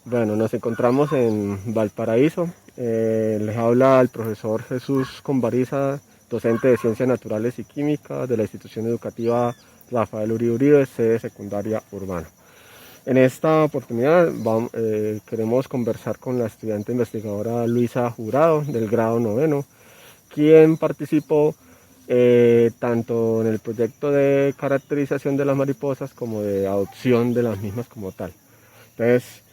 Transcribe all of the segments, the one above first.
Bueno, nos encontramos en Valparaíso. Les habla el profesor Jesús Conbariza, docente de Ciencias Naturales y Química de la institución educativa Rafael Uribe Uribe, sede secundaria Urbana. En esta oportunidad queremos conversar con la estudiante investigadora Luisa Jurado del grado noveno, quien participó tanto en el proyecto de caracterización de las mariposas como de adopción de las mismas como tal. Entonces,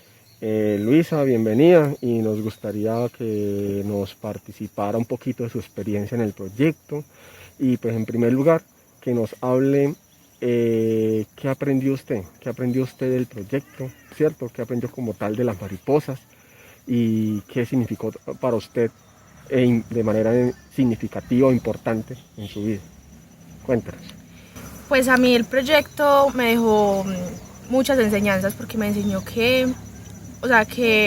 Luisa, bienvenida, y nos gustaría que nos participara un poquito de su experiencia en el proyecto y pues en primer lugar que nos hable qué aprendió usted del proyecto, ¿cierto? ¿Qué aprendió como tal de las mariposas y qué significó para usted de manera significativa o importante en su vida? Cuéntanos. Pues a mí el proyecto me dejó muchas enseñanzas porque me enseñó que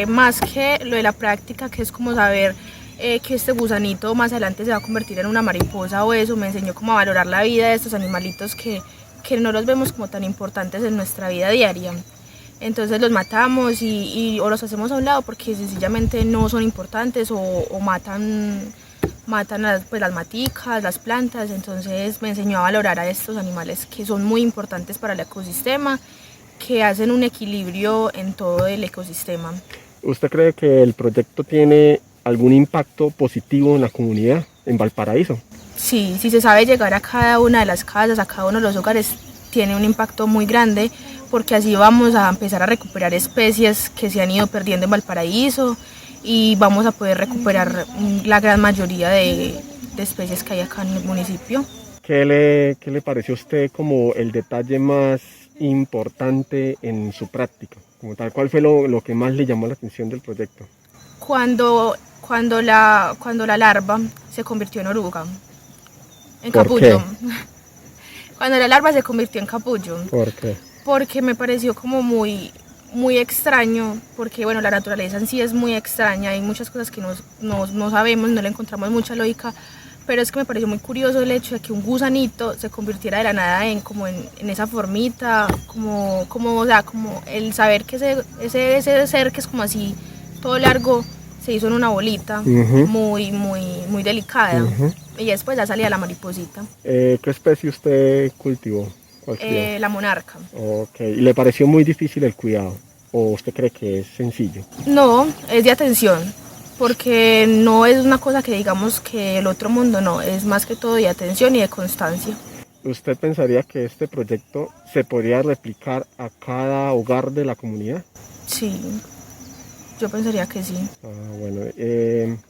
más que lo de la práctica, que es como saber que este gusanito más adelante se va a convertir en una mariposa o eso, me enseñó como a valorar la vida de estos animalitos que no los vemos como tan importantes en nuestra vida diaria. Entonces los matamos o los hacemos a un lado porque sencillamente no son importantes o matan las maticas, las plantas. Entonces me enseñó a valorar a estos animales que son muy importantes para el ecosistema, que hacen un equilibrio en todo el ecosistema. ¿Usted cree que el proyecto tiene algún impacto positivo en la comunidad, en Valparaíso? Sí, si se sabe llegar a cada una de las casas, a cada uno de los hogares, tiene un impacto muy grande, porque así vamos a empezar a recuperar especies que se han ido perdiendo en Valparaíso y vamos a poder recuperar la gran mayoría de especies que hay acá en el municipio. ¿Qué le pareció a usted como el detalle más importante en su práctica? Como tal, ¿cuál fue lo que más le llamó la atención del proyecto? Cuando la larva se convirtió en oruga, en ¿Por capullo. qué? Cuando la larva se convirtió en capullo. ¿Por qué? Porque me pareció como muy extraño, porque bueno, la naturaleza en sí es muy extraña, hay muchas cosas que no sabemos, no le encontramos mucha lógica, pero es que me pareció muy curioso el hecho de que un gusanito se convirtiera de la nada en esa formita, como el saber que ese ser que es como así todo largo se hizo en una bolita muy delicada, y después ya salía la mariposita. ¿Qué especie usted cultivó? La monarca. Ok, ¿y le pareció muy difícil el cuidado? ¿O usted cree que es sencillo? No, es de atención, porque no es una cosa que digamos que el otro mundo, no, es más que todo de atención y de constancia. ¿Usted pensaría que este proyecto se podría replicar a cada hogar de la comunidad? Sí, yo pensaría que sí. Bueno,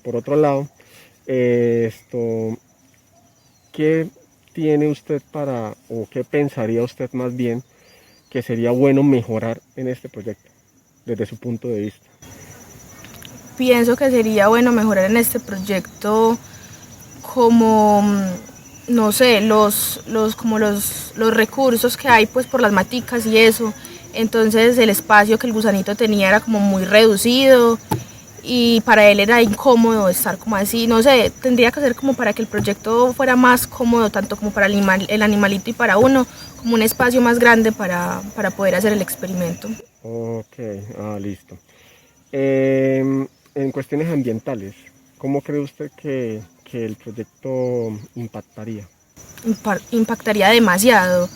por otro lado, ¿qué tiene usted o qué pensaría usted más bien que sería bueno mejorar en este proyecto, desde su punto de vista? Pienso que sería bueno mejorar en este proyecto como, no sé, los recursos que hay pues por las maticas y eso. Entonces el espacio que el gusanito tenía era como muy reducido y para él era incómodo estar como así, no sé, tendría que ser como para que el proyecto fuera más cómodo, tanto como para el animalito y para uno, como un espacio más grande para poder hacer el experimento. Ok, listo. En cuestiones ambientales, ¿cómo cree usted que el proyecto impactaría? Impactaría demasiado,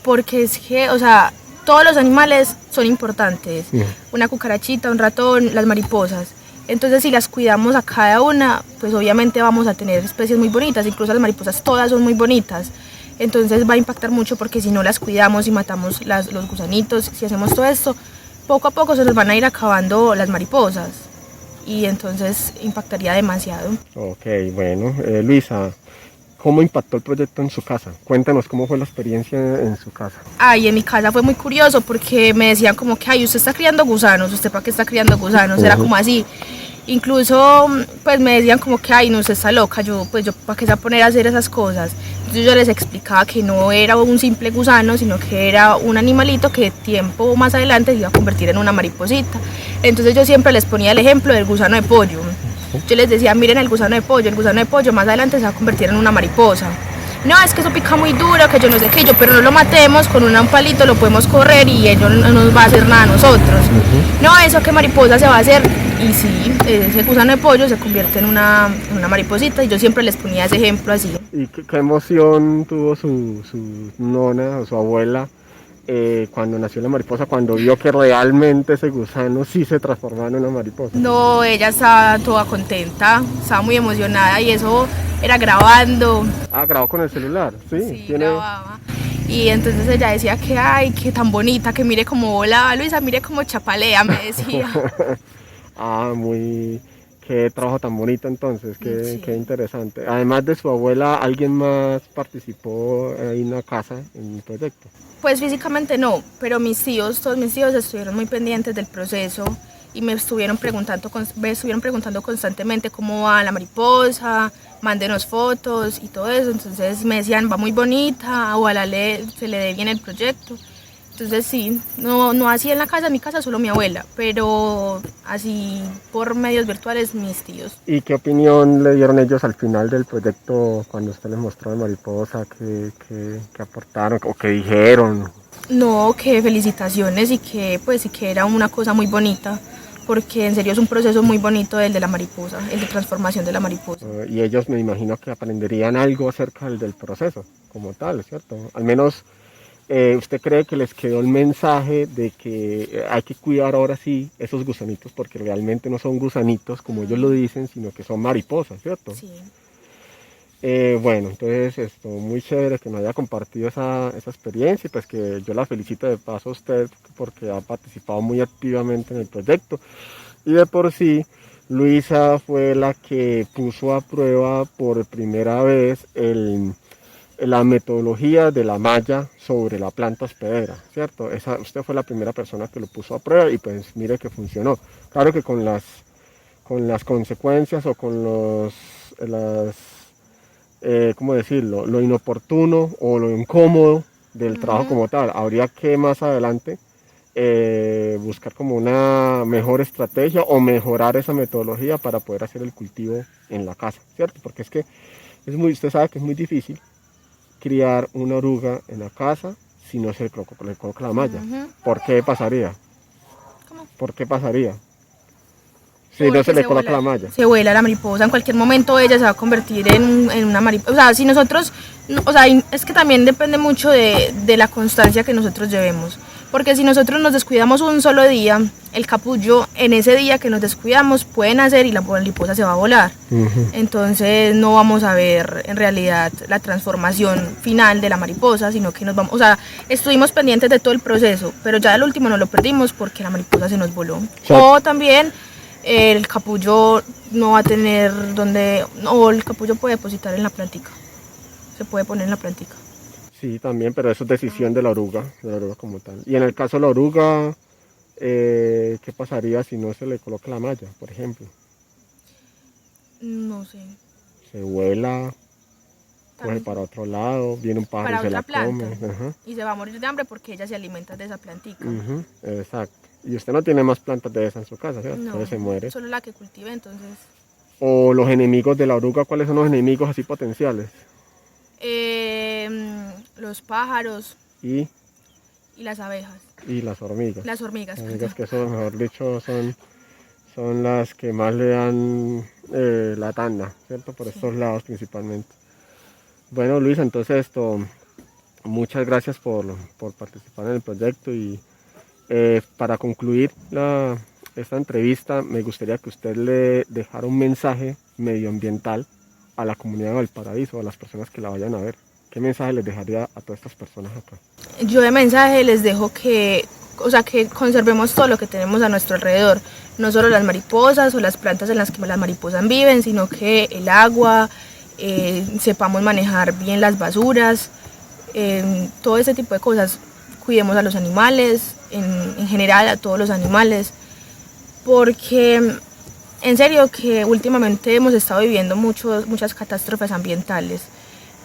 porque es que, o sea, todos los animales son importantes, una cucarachita, un ratón, las mariposas. Entonces si las cuidamos a cada una, pues obviamente vamos a tener especies muy bonitas, incluso las mariposas todas son muy bonitas. Entonces va a impactar mucho porque si no las cuidamos y matamos los gusanitos, si hacemos todo esto, poco a poco se nos van a ir acabando las mariposas y entonces impactaría demasiado. Ok, bueno, Luisa, ¿cómo impactó el proyecto en su casa? Cuéntanos cómo fue la experiencia en su casa. Ay, en mi casa fue muy curioso porque me decían como que, ay, usted está criando gusanos, ¿usted para qué está criando gusanos? Era como así. Incluso, pues me decían como que, ay, no, usted está loca, yo para qué se va a poner a hacer esas cosas. Entonces yo les explicaba que no era un simple gusano, sino que era un animalito que tiempo más adelante se iba a convertir en una mariposita. Entonces yo siempre les ponía el ejemplo del gusano de pollo. Yo les decía, miren el gusano de pollo más adelante se va a convertir en una mariposa. no, es que eso pica muy duro, que yo no sé qué, yo, pero no lo matemos, con un palito lo podemos correr y ellos no nos va a hacer nada a nosotros. No, eso que mariposa se va a hacer. Y sí, ese gusano de pollo se convierte en una mariposita y yo siempre les ponía ese ejemplo así. ¿Y qué emoción tuvo su nona o su abuela cuando nació la mariposa, cuando vio que realmente ese gusano sí se transformaba en una mariposa? No, ella estaba toda contenta, estaba muy emocionada y eso era grabando. Ah, grabó con el celular, sí. Sí, grababa. Y entonces ella decía que, ay, qué tan bonita, que mire cómo volaba, Luisa, mire cómo chapalea, me decía. Ah, qué trabajo tan bonito entonces, Sí. qué interesante. Además de su abuela, ¿alguien más participó ahí en la casa, en el proyecto? Pues físicamente no, pero todos mis tíos estuvieron muy pendientes del proceso y me estuvieron preguntando constantemente cómo va la mariposa, mándenos fotos y todo eso. Entonces me decían, va muy bonita, ojalá se le dé bien el proyecto. Entonces sí, no así en la casa, en mi casa solo mi abuela, pero así por medios virtuales mis tíos. ¿Y qué opinión le dieron ellos al final del proyecto cuando usted les mostró la mariposa? ¿Qué aportaron o qué dijeron? No, que felicitaciones y que era una cosa muy bonita, porque en serio es un proceso muy bonito el de la mariposa, el de transformación de la mariposa. Y ellos me imagino que aprenderían algo acerca del proceso como tal, ¿cierto? Al menos ¿usted cree que les quedó el mensaje de que hay que cuidar ahora sí esos gusanitos porque realmente no son gusanitos como ellos lo dicen, sino que son mariposas, ¿cierto? Sí. Bueno, entonces esto muy chévere que me haya compartido esa experiencia y pues que yo la felicito de paso a usted porque ha participado muy activamente en el proyecto. Y de por sí, Luisa fue la que puso a prueba por primera vez la metodología de la malla sobre la planta hospedera, ¿cierto? Usted fue la primera persona que lo puso a prueba y pues mire que funcionó. Claro que con las consecuencias o con ¿cómo decirlo? Lo inoportuno o lo incómodo del trabajo como tal. Habría que más adelante buscar como una mejor estrategia o mejorar esa metodología para poder hacer el cultivo en la casa, ¿cierto? Porque es que usted sabe que es muy difícil criar una oruga en la casa si no se le coloca la malla. ¿Por qué pasaría? ¿Cómo? ¿Por qué pasaría? Si no se le coloca la malla. Se vuela la mariposa, en cualquier momento ella se va a convertir en una mariposa. O sea, si nosotros, es que también depende mucho de la constancia que nosotros llevemos. Porque si nosotros nos descuidamos un solo día, el capullo en ese día que nos descuidamos puede nacer y la mariposa se va a volar. Entonces no vamos a ver en realidad la transformación final de la mariposa, sino que estuvimos pendientes de todo el proceso, pero ya el último no lo perdimos porque la mariposa se nos voló. O también el capullo no va a tener el capullo puede depositar en la plantica, se puede poner en la plantica. Sí, también, pero eso es decisión de la oruga como tal. Y en el caso de la oruga, ¿qué pasaría si no se le coloca la malla, por ejemplo? No sé. Se vuela, coge para otro lado, viene un pájaro y se la come. Y se va a morir de hambre porque ella se alimenta de esa plantica. Exacto. Y usted no tiene más plantas de esas en su casa, ¿cierto? No, entonces se muere. Solo la que cultive, entonces. O los enemigos de la oruga, ¿cuáles son los enemigos así potenciales? Los pájaros y las abejas. Y las hormigas. Las hormigas. Que son, mejor dicho, son las que más le dan la tanda, ¿cierto? Por estos lados principalmente. Bueno, Luis, entonces muchas gracias por participar en el proyecto y para concluir esta entrevista me gustaría que usted le dejara un mensaje medioambiental a la comunidad de Valparaíso, a las personas que la vayan a ver. ¿Qué mensaje les dejaría a todas estas personas acá? Yo de mensaje les dejo que conservemos todo lo que tenemos a nuestro alrededor, no solo las mariposas o las plantas en las que las mariposas viven, sino que el agua, sepamos manejar bien las basuras, todo ese tipo de cosas. Cuidemos a los animales, en general a todos los animales, porque en serio que últimamente hemos estado viviendo muchas catástrofes ambientales.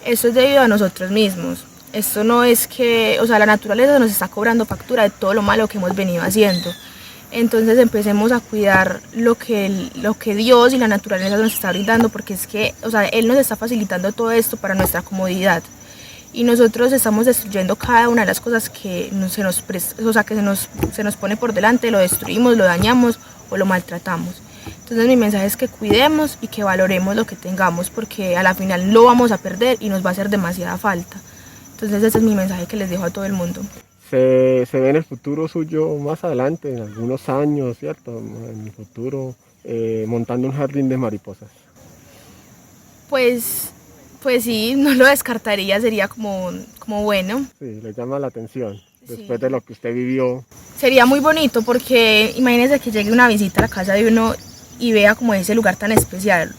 Esto es debido a nosotros mismos. Esto no es que, la naturaleza nos está cobrando factura de todo lo malo que hemos venido haciendo. Entonces empecemos a cuidar lo que Dios y la naturaleza nos está brindando, porque es que, o sea, Él nos está facilitando todo esto para nuestra comodidad. Y nosotros estamos destruyendo cada una de las cosas que se nos pone por delante, lo destruimos, lo dañamos o lo maltratamos. Entonces mi mensaje es que cuidemos y que valoremos lo que tengamos, porque a la final lo vamos a perder y nos va a hacer demasiada falta. Entonces ese es mi mensaje que les dejo a todo el mundo. Se ve en el futuro suyo más adelante, en algunos años, ¿cierto? En el futuro, montando un jardín de mariposas. Pues sí, no lo descartaría, sería como bueno. Sí, le llama la atención, después Sí. de lo que usted vivió. Sería muy bonito porque imagínense que llegue una visita a la casa de uno y vea como ese lugar tan especial.